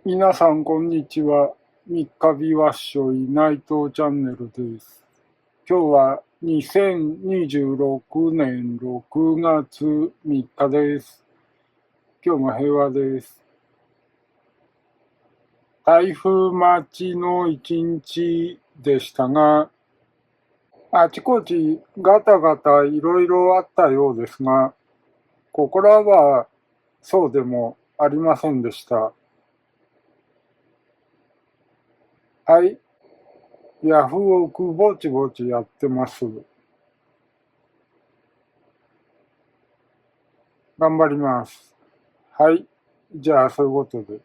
皆さん、こんにちは。三日日わっしょい内藤チャンネルです。今日は2026年6月3日です。今日も平和です。台風待ちの一日でしたが、あちこちガタガタいろいろあったようですが、ここらはそうでもありませんでした。はい、ヤフオクぼちぼちやってます。頑張ります。はい。じゃあ、そういうことで。